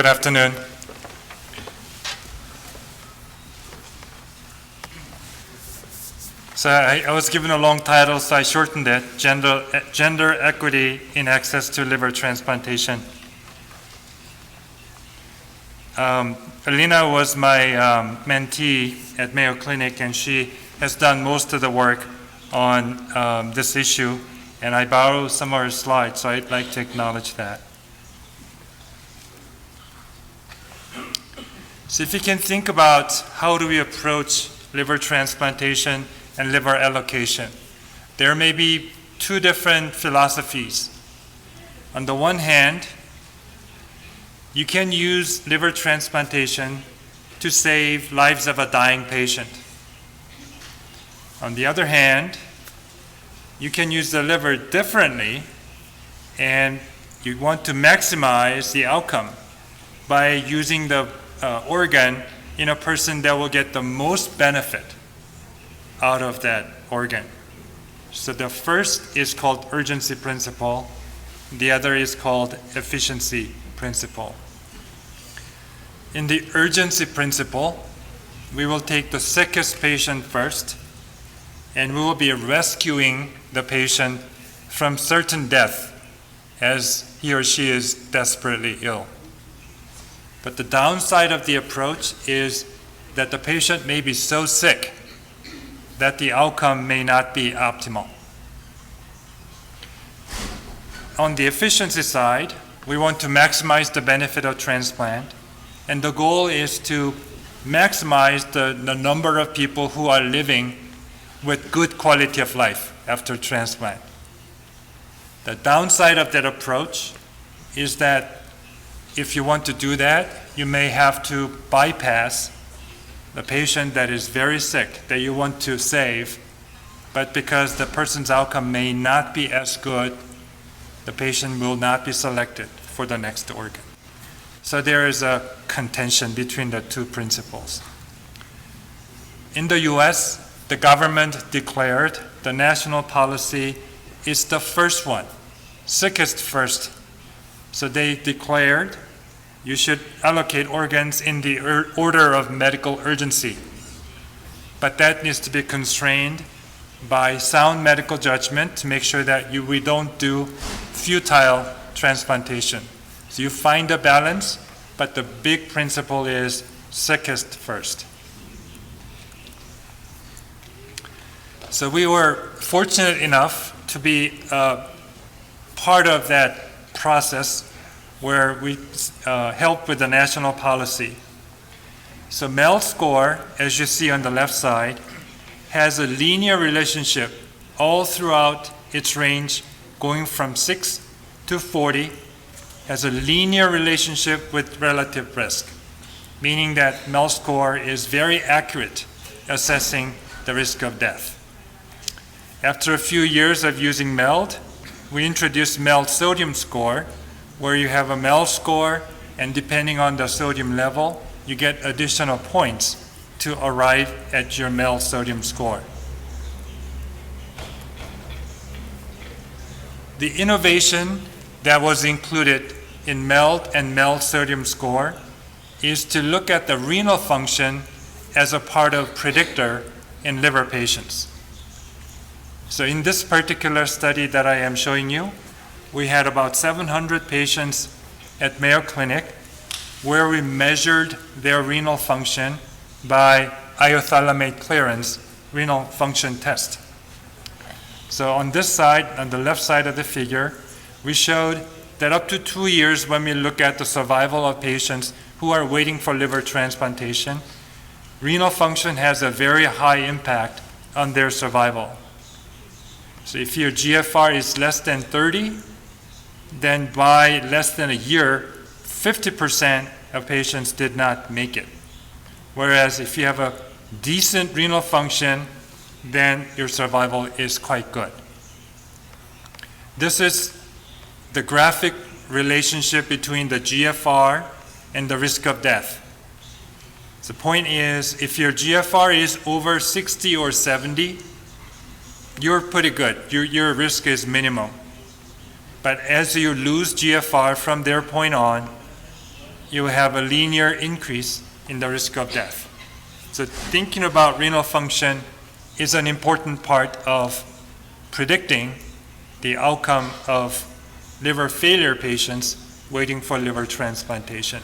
afternoon. So I was given a long title, so I shortened it, Gender Equity in Access to Liver Transplantation. Alina was my mentee at Mayo Clinic, and she has done most of the work on this issue, and I borrowed some of her slides, so I'd like to acknowledge that. So if you can think about how do we approach liver transplantation and liver allocation, there may be two different philosophies. On the one hand, you can use liver transplantation to save lives of a dying patient. On the other hand, you can use the liver differently, and you want to maximize the outcome by using the organ in a person that will get the most benefit out of that organ. So the first is called urgency principle. The other is called efficiency principle. In the urgency principle, we will take the sickest patient first, and we will be rescuing the patient from certain death as he or she is desperately ill. But the downside of the approach is that the patient may be so sick that the outcome may not be optimal. On the efficiency side, we want to maximize the benefit of transplant, and the goal is to maximize the number of people who are living with good quality of life after transplant. The downside of that approach is that if you want to do that, you may have to bypass the patient that is very sick that you want to save, but because the person's outcome may not be as good, the patient will not be selected for the next organ. So there is a contention between the two principles. In the US, the government declared the national policy is the first one, sickest first. So they declared you should allocate organs in the order of medical urgency. But that needs to be constrained by sound medical judgment to make sure that we don't do futile transplantation. So you find a balance, but the big principle is sickest first. So we were fortunate enough to be part of that process where we helped with the national policy. So MELD score, as you see on the left side, has a linear relationship all throughout its range, going from 6 to 40, has a linear relationship with relative risk, meaning that MELD score is very accurate assessing the risk of death. After a few years of using MELD, we introduced MELD sodium score, where you have a MELD score, and depending on the sodium level, you get additional points to arrive at your MELD sodium score. The innovation that was included in MELD and MELD sodium score is to look at the renal function as a part of predictor in liver patients. So in this particular study that I am showing you, we had about 700 patients at Mayo Clinic where we measured their renal function by iothalamate clearance renal function test. So on this side, on the left side of the figure, we showed that up to 2 years when we look at the survival of patients who are waiting for liver transplantation, renal function has a very high impact on their survival. So if your GFR is less than 30, then by less than a year, 50% of patients did not make it. Whereas if you have a decent renal function, then your survival is quite good. This is the graphic relationship between the GFR and the risk of death. The point is, if your GFR is over 60 or 70, you're pretty good. Your risk is minimum. But as you lose GFR from their point on, you have a linear increase in the risk of death. So thinking about renal function is an important part of predicting the outcome of liver failure patients waiting for liver transplantation.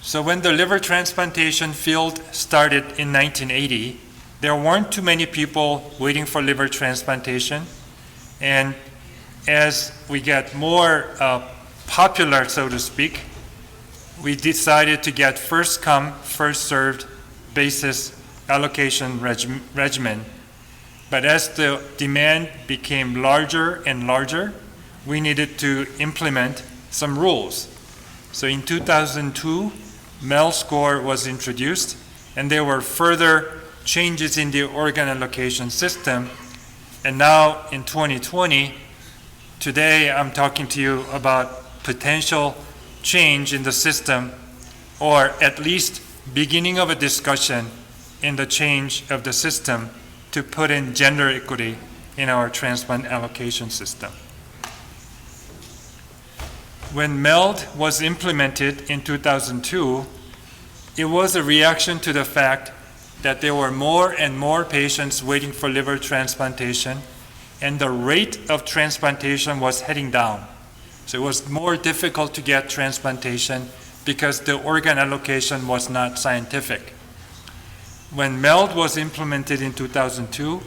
So when the liver transplantation field started in 1980, there weren't too many people waiting for liver transplantation. And as we get more popular, so to speak, we decided to get first come, first served basis allocation regimen. But as the demand became larger and larger, we needed to implement some rules. So in 2002, MEL score was introduced, and there were further changes in the organ allocation system. And now in 2020, today I'm talking to you about potential change in the system, or at least beginning of a discussion in the change of the system to put in gender equity in our transplant allocation system. When MELD was implemented in 2002, it was a reaction to the fact that there were more and more patients waiting for liver transplantation, and the rate of transplantation was heading down. So it was more difficult to get transplantation because the organ allocation was not scientific. When MELD was implemented in 2002,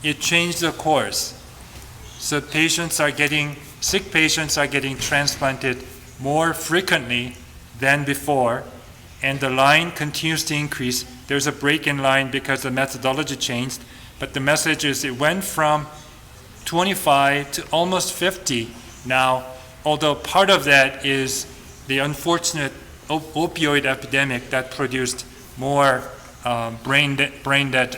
it changed the course. So sick patients are getting transplanted more frequently than before, and the line continues to increase. There's a break in line because the methodology changed, but the message is it went from 25 to almost 50 now, although part of that is the unfortunate opioid epidemic that produced more brain dead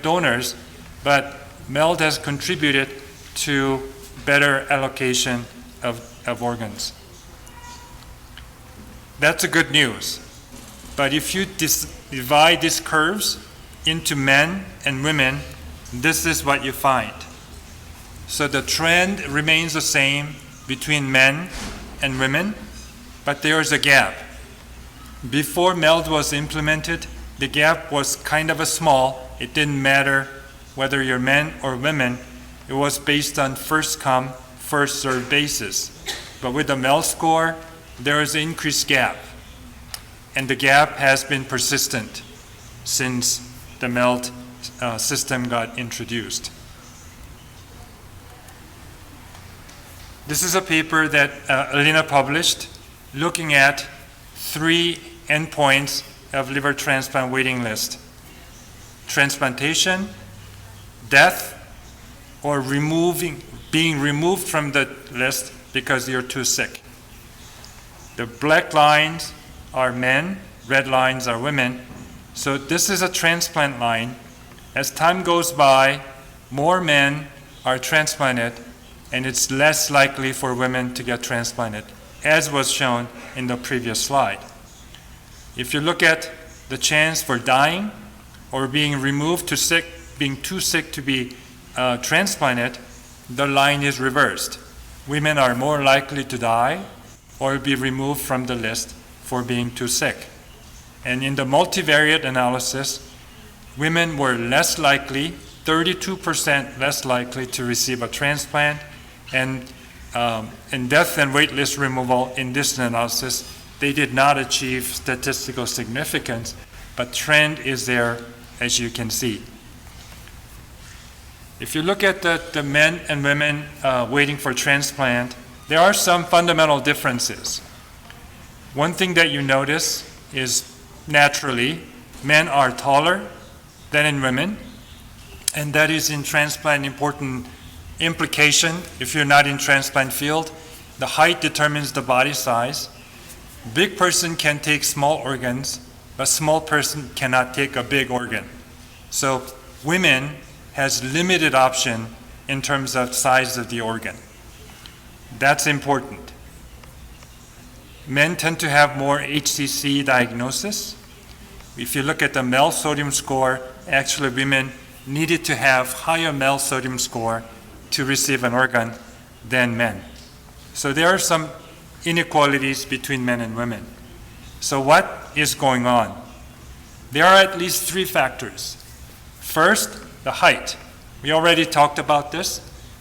donors, but MELD has contributed to better allocation of organs. That's a good news. But if you divide these curves into men and women, this is what you find. So the trend remains the same between men and women, but there is a gap. Before MELD was implemented, the gap was kind of small. It didn't matter whether you're men or women. It was based on first come, first served basis. But with the MELD score, there is an increased gap. And the gap has been persistent since the MELD system got introduced. This is a paper that Alina published looking at 3 endpoints of liver transplant waiting list: transplantation, death, or being removed from the list because you're too sick. The black lines are men, red lines are women. So this is a transplant line. As time goes by, more men are transplanted, and it's less likely for women to get transplanted, as was shown in the previous slide. If you look at the chance for dying or being removed to sick, being too sick to be transplanted, the line is reversed. Women are more likely to die or be removed from the list for being too sick. And in the multivariate analysis, women were less likely, 32% less likely to receive a transplant, and in death and wait list removal in this analysis, they did not achieve statistical significance, but trend is there, as you can see. If you look at the men and women waiting for transplant, there are some fundamental differences. One thing that you notice is naturally, men are taller than in women, and that is in transplant important implication. If you're not in transplant field, the height determines the body size. Big person can take small organs, but small person cannot take a big organ. So women has limited option in terms of size of the organ. That's important. Men tend to have more HCC diagnosis. If you look at the MEL sodium score, actually women needed to have higher MEL sodium score to receive an organ than men. So there are some inequalities between men and women. So what is going on? There are at least 3 factors. First, the height. We already talked about this.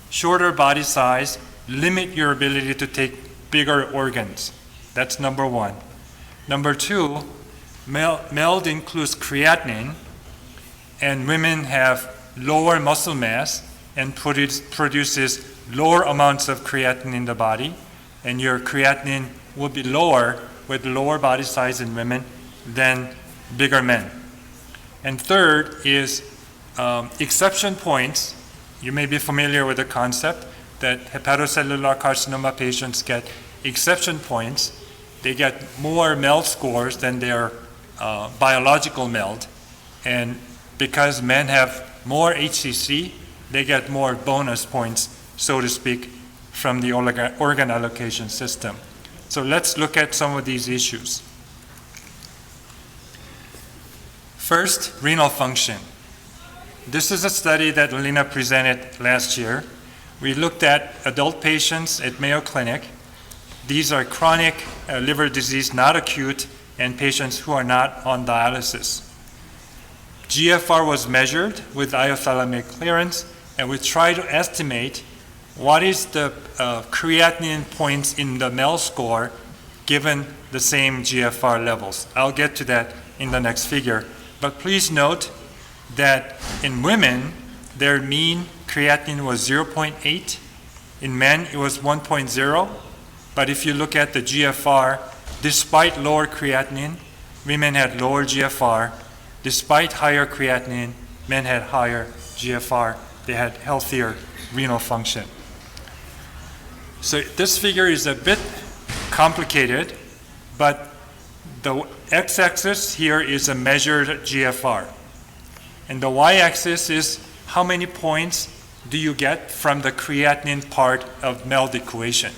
Shorter body size limit your ability to take bigger organs. That's number 1. Number 2, MELD includes creatinine, and women have lower muscle mass and produces lower amounts of creatinine in the body, and your creatinine will be lower with lower body size in women than bigger men. And third is exception points. You may be familiar with the concept that hepatocellular carcinoma patients get exception points. They get more MELD scores than their biological MELD. And because men have more HCC, they get more bonus points, so to speak, from the organ allocation system. So let's look at some of these issues. First, renal function. This is a study that Lina presented last year. We looked at adult patients at Mayo Clinic. These are chronic liver disease, not acute, and patients who are not on dialysis. GFR was measured with iothalamic clearance, and we tried to estimate what is the creatinine points in the MELD score given the same GFR levels. I'll get to that in the next figure. But please note that in women, their mean creatinine was 0.8. In men, it was 1.0. But if you look at the GFR, despite lower creatinine, women had lower GFR. Despite higher creatinine, men had higher GFR. They had healthier renal function. So this figure is a bit complicated, but the x-axis here is a measured GFR. And the y-axis is how many points do you get from the creatinine part of MELD equation.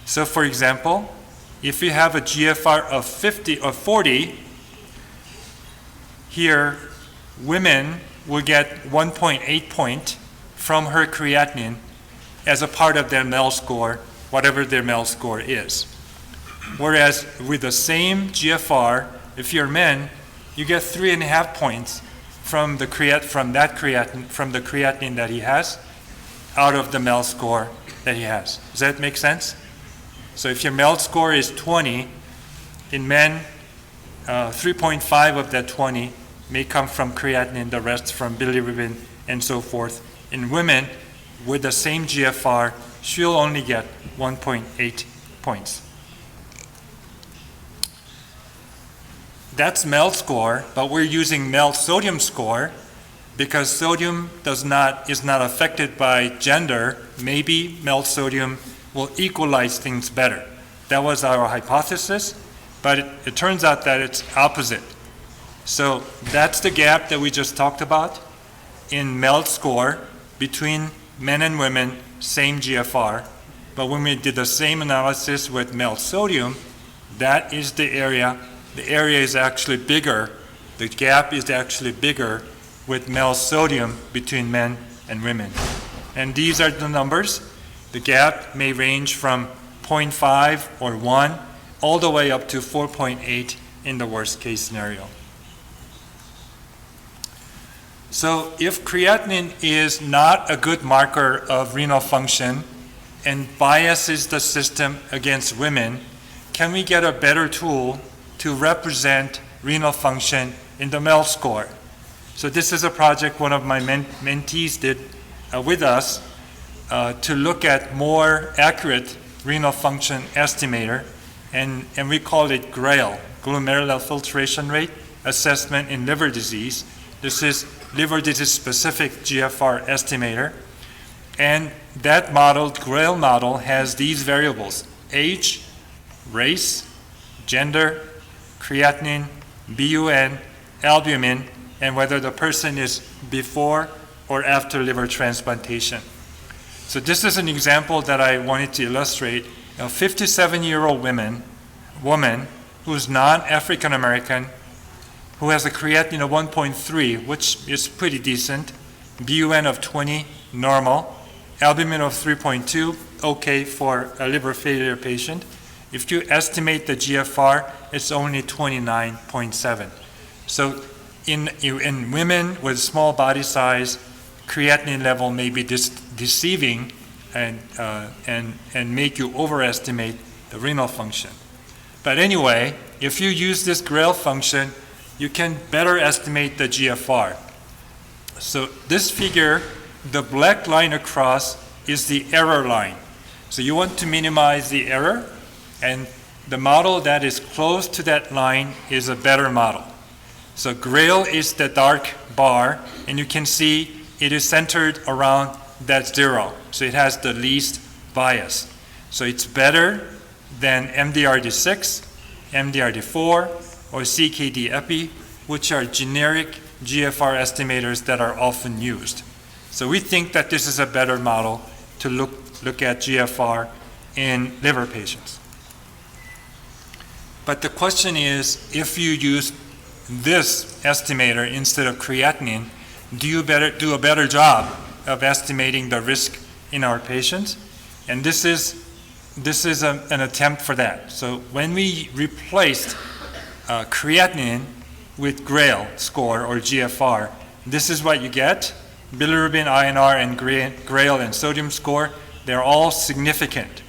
So for example, if you have a GFR of 50 or 40, here women will get 1.8 point from her creatinine as a part of their MELD score, whatever their MELD score is. Whereas with the same GFR, if you're men, you get 3.5 points from the creatinine that he has out of the MELD score that he has. Does that make sense? So if your MELD score is 20, in men, 3.5 of that 20 may come from creatinine, the rest from bilirubin, and so forth. In women, with the same GFR, she'll only get 1.8 points. That's MELD score, but we're using MELD sodium score because sodium is not affected by gender. Maybe MELD sodium will equalize things better. That was our hypothesis, but it turns out that it's opposite. So that's the gap that we just talked about in MELD score between men and women, same GFR. But when we did the same analysis with MELD sodium, that is the area. The area is actually bigger. The gap is actually bigger with MELD sodium between men and women. And these are the numbers. The gap may range from 0.5 or 1 all the way up to 4.8 in the worst case scenario. So if creatinine is not a good marker of renal function and biases the system against women, can we get a better tool to represent renal function in the MELD score? So this is a project one of my mentees did with us to look at more accurate renal function estimator, and we call it GRAIL, glomerular filtration rate assessment in liver disease. This is liver disease specific GFR estimator. And that model, GRAIL model, has these variables: age, race, gender, creatinine, BUN, albumin, and whether the person is before or after liver transplantation. So this is an example that I wanted to illustrate. A 57-year-old woman who's non-African American, who has a creatinine of 1.3, which is pretty decent, BUN of 20, normal, albumin of 3.2, okay for a liver failure patient. If you estimate the GFR, it's only 29.7. So in women with small body size, creatinine level may be deceiving and make you overestimate the renal function. But anyway, if you use this GRAIL function, you can better estimate the GFR. So this figure, the black line across is the error line. So you want to minimize the error, and the model that is close to that line is a better model. So GRAIL is the dark bar, and you can see it is centered around that 0. So it has the least bias. So it's better than MDRD6, MDRD4, or CKD-EPI, which are generic GFR estimators that are often used. So we think that this is a better model to look at GFR in liver patients. But the question is, if you use this estimator instead of creatinine, do you do a better job of estimating the risk in our patients? And this is an attempt for that. So when we replaced creatinine with GRAIL score or GFR, this is what you get. Bilirubin, INR, and GRAIL and sodium score, they're all significant.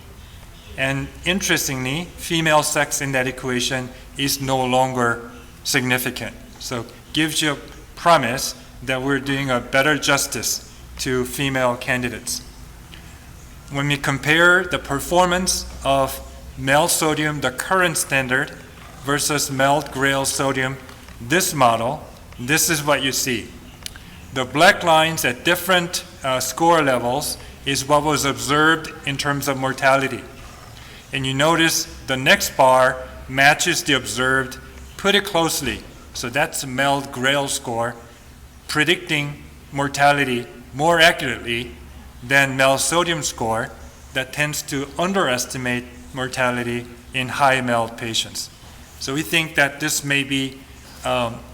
And interestingly, female sex in that equation is no longer significant. So gives you a promise that we're doing a better justice to female candidates. When we compare the performance of MELD sodium, the current standard, versus MELD GRAIL sodium, this model, this is what you see. The black lines at different score levels is what was observed in terms of mortality. And you notice the next bar matches the observed pretty closely. So that's MELD GRAIL score, predicting mortality more accurately than MELD sodium score that tends to underestimate mortality in high MELD patients. So we think that this may be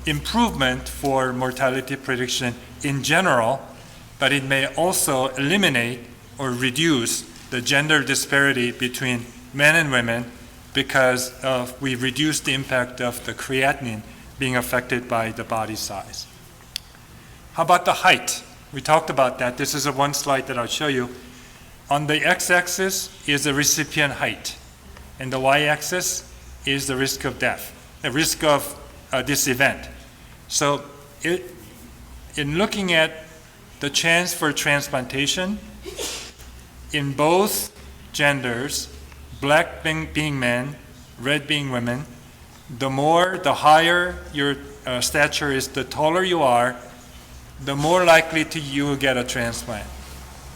improvement for mortality prediction in general, but it may also eliminate or reduce the gender disparity between men and women because we reduce the impact of the creatinine being affected by the body size. How about the height? We talked about that. This is one slide that I'll show you. On the x-axis is the recipient height, and the y-axis is the risk of death, the risk of this event. So in looking at the chance for transplantation, in both genders, black being men, red being women, the higher your stature is, the taller you are, the more likely you will get a transplant.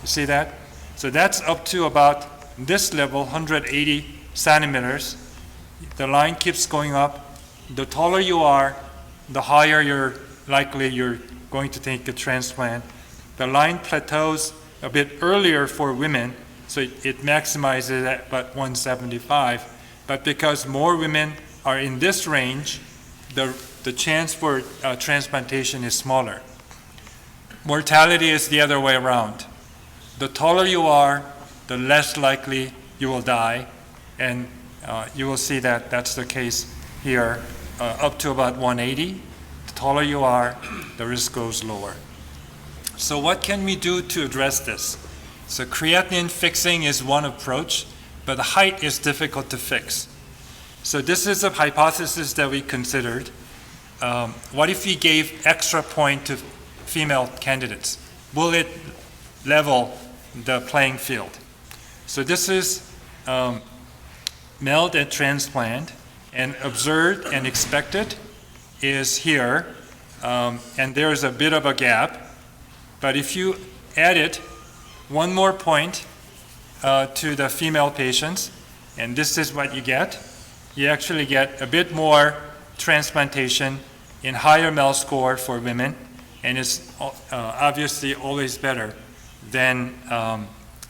You see that? So that's up to about this level, 180 centimeters. The line keeps going up. The taller you are, the higher you're going to take a transplant. The line plateaus a bit earlier for women, so it maximizes at about 175. But because more women are in this range, the chance for transplantation is smaller. Mortality is the other way around. The taller you are, the less likely you will die, and you will see that that's the case here, up to about 180. The taller you are, the risk goes lower. So what can we do to address this? So creatinine fixing is one approach, but the height is difficult to fix. So this is a hypothesis that we considered. What if we gave extra point to female candidates? Will it level the playing field? So this is MELD at transplant, and observed and expected is here, and there's a bit of a gap. But if you added one more point to the female patients, and this is what you get, you actually get a bit more transplantation in higher MELD score for women, and it's obviously always better than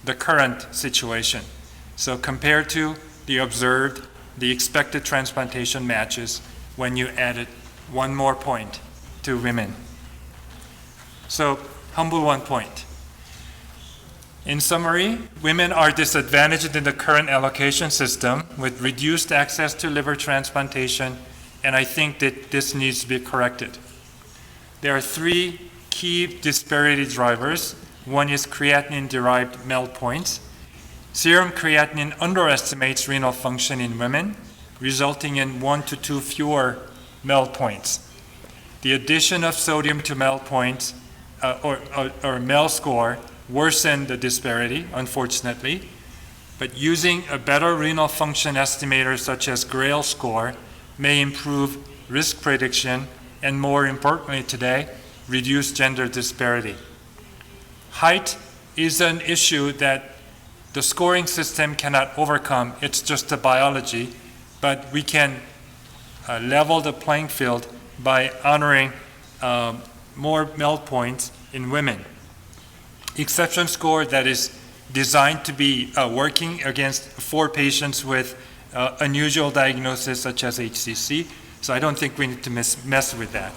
the current situation. So compared to the observed, the expected transplantation matches when you added one more point to women. So humble 1 point. In summary, women are disadvantaged in the current allocation system with reduced access to liver transplantation, and I think that this needs to be corrected. There are three key disparity drivers. One is creatinine-derived MEL points. Serum creatinine underestimates renal function in women, resulting in 1 to 2 fewer MEL points. The addition of sodium to MEL points or MEL score worsen the disparity, unfortunately, but using a better renal function estimator such as GRAIL score may improve risk prediction and, more importantly today, reduce gender disparity. Height is an issue that the scoring system cannot overcome. It's just a biology, but we can level the playing field by honoring more MEL points in women. Exception score that is designed to be working against 4 patients with unusual diagnosis such as HCC, so I don't think we need to mess with that.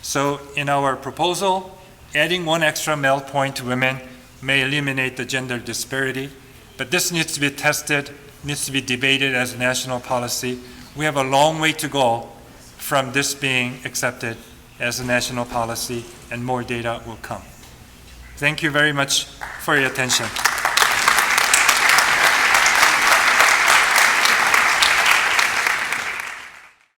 So in our proposal, adding 1 extra MEL point to women may eliminate the gender disparity, but this needs to be tested, needs to be debated as a national policy. We have a long way to go from this being accepted as a national policy, and more data will come. Thank you very much for your attention.